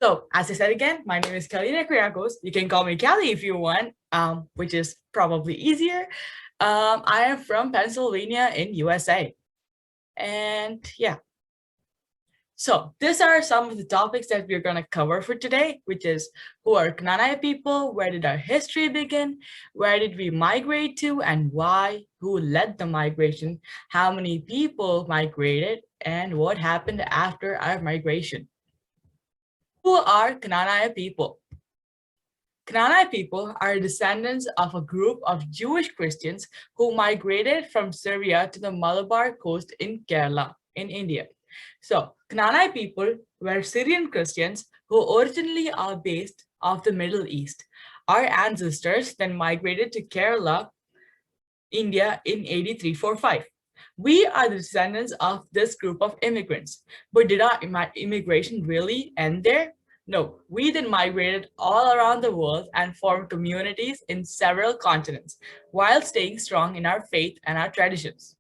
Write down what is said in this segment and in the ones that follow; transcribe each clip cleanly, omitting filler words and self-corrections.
So, as I said again, my name is Kalina Kriakos. You can call me Callie if you want, which is probably easier. I am from Pennsylvania in USA. And yeah, so these are some of the topics that we're going to cover for today, which is who are Knanaya people, where did our history begin, where did we migrate to and why, who led the migration, how many people migrated, and what happened after our migration. Who are Knanaya people? Knanaya people are descendants of a group of Jewish Christians who migrated from Syria to the Malabar coast in Kerala, in India. So, Knanaya people were Syrian Christians who originally are based off the Middle East. Our ancestors then migrated to Kerala, India in AD 345. We are the descendants of this group of immigrants. But did our immigration really end there? No, we then migrated all around the world and formed communities in several continents while staying strong in our faith and our traditions.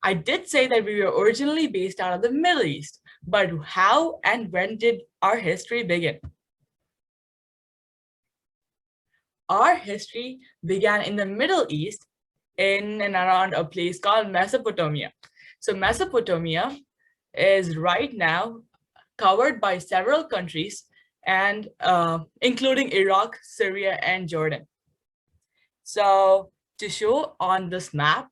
I did say that we were originally based out of the Middle East, but how and when did our history begin? Our history began in the Middle East in and around a place called Mesopotamia. So Mesopotamia is right now covered by several countries and including Iraq, Syria, and Jordan. So to show on this map,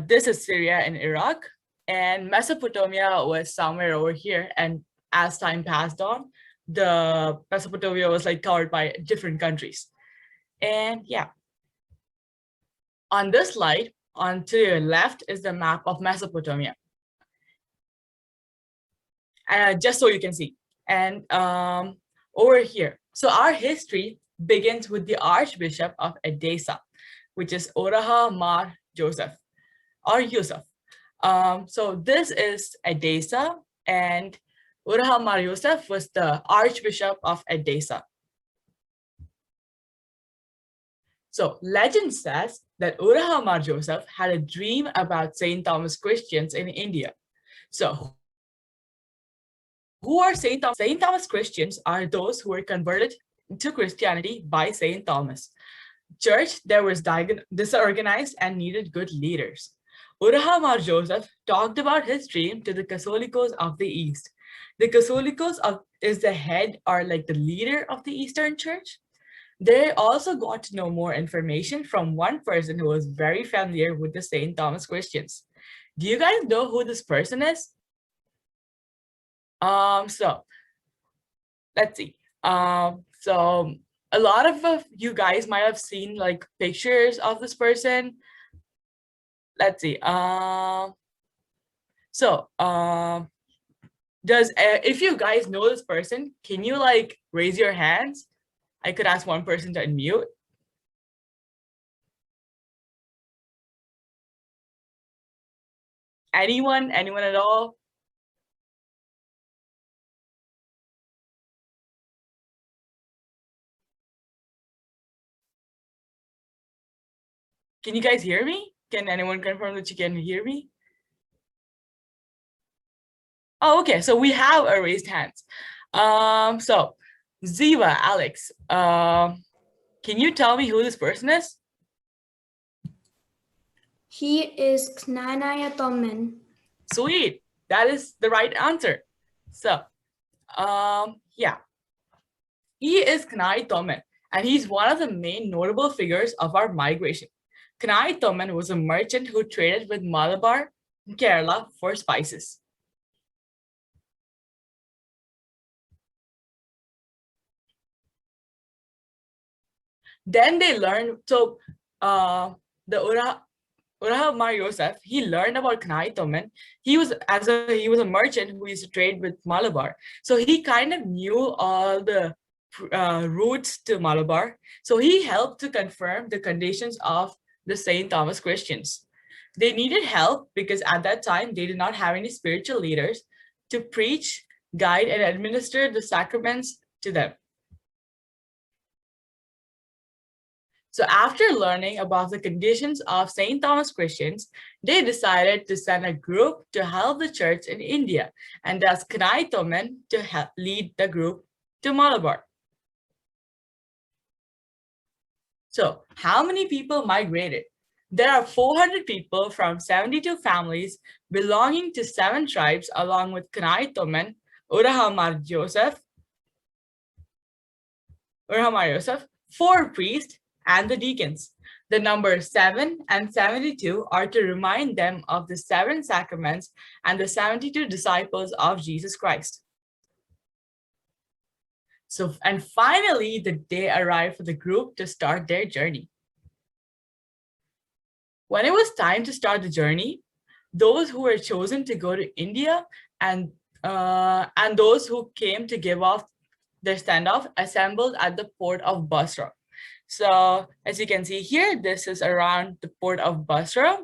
this is Syria and Iraq, and Mesopotamia was somewhere over here. And as time passed on, the Mesopotamia was like covered by different countries. And yeah, on this slide, on to your left is the map of Mesopotamia. Just so you can see. And over here, so our history begins with the Archbishop of Edessa, which is Oraha Mar Joseph, or Yusuf. So this is Edessa, and Oraha Mar Yusuf was the Archbishop of Edessa. So legend says that Oraha Mar Joseph had a dream about St. Thomas Christians in India. So who are St. Thomas? St. Thomas Christians are those who were converted to Christianity by St. Thomas. Church that was disorganized and needed good leaders. Oraha Mar Joseph talked about his dream to the Catholicos of the East. The Catholicos is the head or like the leader of the Eastern Church. They also got to know more information from one person who was very familiar with the St. Thomas Christians. Do you guys know who this person is? So let's see. So a lot of you guys might have seen like pictures of this person. Let's see. If you guys know this person, can you like raise your hands? I could ask one person to unmute. Anyone at all? Can you guys hear me? Can anyone confirm that you can hear me? Oh, okay. So we have a raised hands. So Ziva, Alex, can you tell me who this person is? He is Knanaya Tommen. Sweet. That is the right answer. So, yeah. He is Knanaya Tommen, and he's one of the main notable figures of our migration. Knanaya Tommen was a merchant who traded with Malabar and Kerala for spices. Then they learned, so the Oraha Mar Yosef, he learned about Knanaya Tommen. He was a merchant who used to trade with Malabar. So he kind of knew all the routes to Malabar. So he helped to confirm the conditions of the St. Thomas Christians. They needed help because at that time they did not have any spiritual leaders to preach, guide, and administer the sacraments to them. So after learning about the conditions of St. Thomas Christians, they decided to send a group to help the church in India, and thus Knanaya Tomen to help lead the group to Malabar. So how many people migrated? There are 400 people from 72 families belonging to 7 tribes along with Knanaya Tomen, Urahamar Joseph, 4 priests, and the deacons. The numbers 7 and 72 are to remind them of the 7 sacraments and the 72 disciples of Jesus Christ. So, and finally, the day arrived for the group to start their journey. When it was time to start the journey, those who were chosen to go to India and those who came to give off their standoff assembled at the port of Basra. So as you can see here, this is around the port of Basra.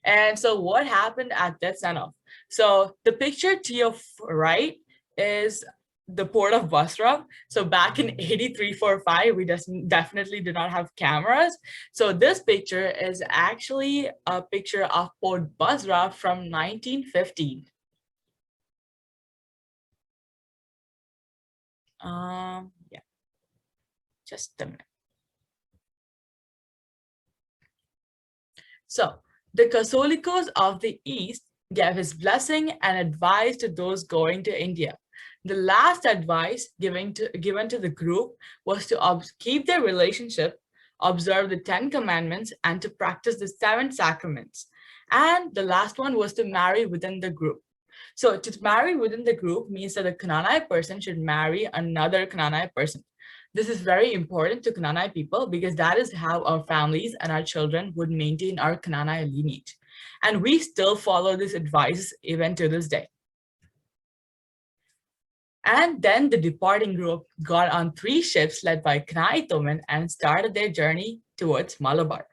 And so what happened at that standoff? So the picture to your right is the port of Basra. So back in 8345, we definitely did not have cameras. So this picture is actually a picture of Port Basra from 1915. Yeah, just a minute. So the Catholicos of the East gave his blessing and advice to those going to India. The last advice given to the group was to keep their relationship, observe the 10 commandments, and to practice the 7 sacraments. And the last one was to marry within the group. So to marry within the group means that a Knanaya person should marry another Knanaya person. This is very important to Knanaya people because that is how our families and our children would maintain our Knanaya lineage. And we still follow this advice even to this day. And then the departing group got on 3 ships led by Knanaya Tomen and started their journey towards Malabar.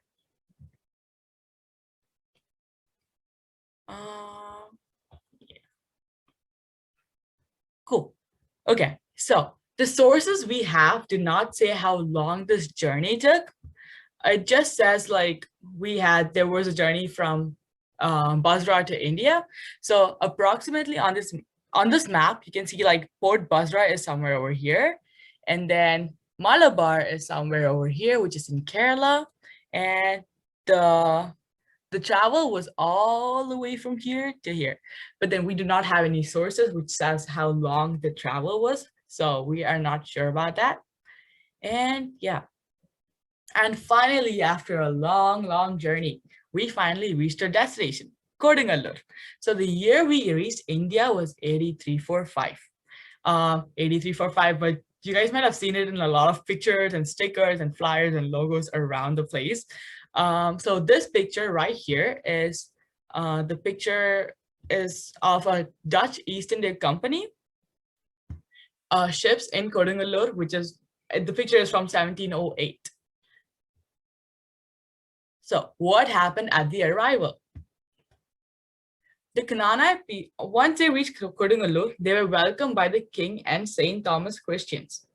Cool. Okay, so the sources we have do not say how long this journey took. It just says like there was a journey from Basra to India. So approximately on this map, you can see like Port Basra is somewhere over here. And then Malabar is somewhere over here, which is in Kerala. And the travel was all the way from here to here. But then we do not have any sources which says how long the travel was. So we are not sure about that. And yeah. And finally, after a long journey, we finally reached our destination, Kodungalur. So the year we reached India was 8345. 8345, but you guys might have seen it in a lot of pictures and stickers and flyers and logos around the place. So this picture right here is the picture is of a Dutch East India Company ships in Kodungalur, which is the picture is from 1708. So what happened at the arrival? The Knanaya, once they reached Kodungalur, they were welcomed by the king and St. Thomas Christians.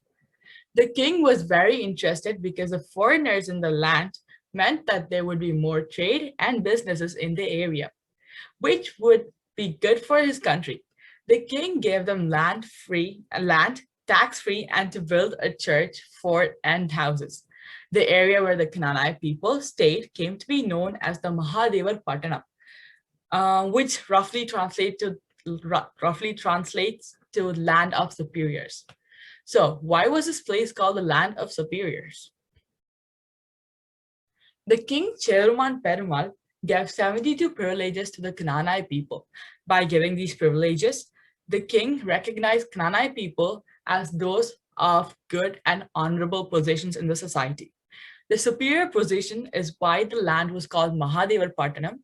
The king was very interested because the foreigners in the land meant that there would be more trade and businesses in the area, which would be good for his country. The king gave them land tax-free, and to build a church, fort, and houses. The area where the Knanaya people stayed came to be known as the Mahadevar Pattanam, which roughly translates to land of superiors. So why was this place called the land of superiors? The king Cheruman Perumal gave 72 privileges to the Knanaya people. By giving these privileges, the king recognized Knanaya people as those of good and honorable positions in the society. The superior position is why the land was called Mahadevar Pattanam,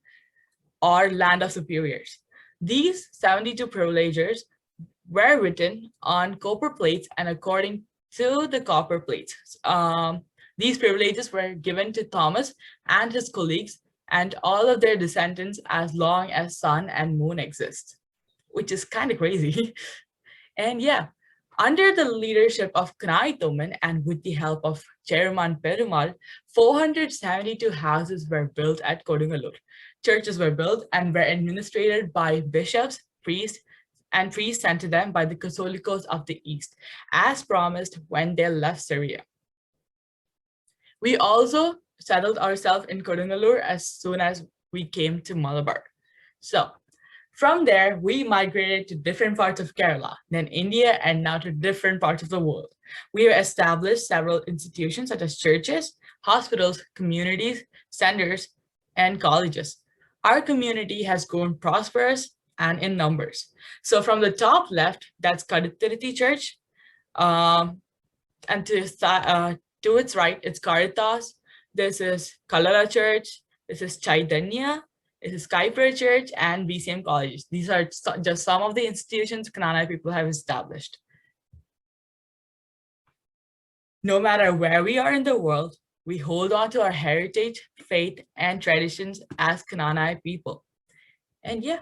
or land of superiors. These 72 privileges were written on copper plates, and according to the copper plates, these privileges were given to Thomas and his colleagues and all of their descendants as long as sun and moon exist, which is kind of crazy. And yeah, Under the leadership of Knanaya History and with the help of Chairman Perumal, 472 houses were built at Kodungalur. Churches were built and were administered by bishops, priests, and priests sent to them by the Catholicos of the East, as promised when they left Syria. We also settled ourselves in Kodungalur as soon as we came to Malabar. So from there, we migrated to different parts of Kerala, then India, and now to different parts of the world. We have established several institutions such as churches, hospitals, communities, centers, and colleges. Our community has grown prosperous and in numbers. So from the top left, that's Kadatirthi Church, um, and to its right, it's Caritas. This is Kalala Church. This is Chaitanya. This is Kuiper Church and BCM colleges. These are just some of the institutions Knanaya people have established. No matter where we are in the world, we hold on to our heritage, faith, and traditions as Knanaya people. And yeah,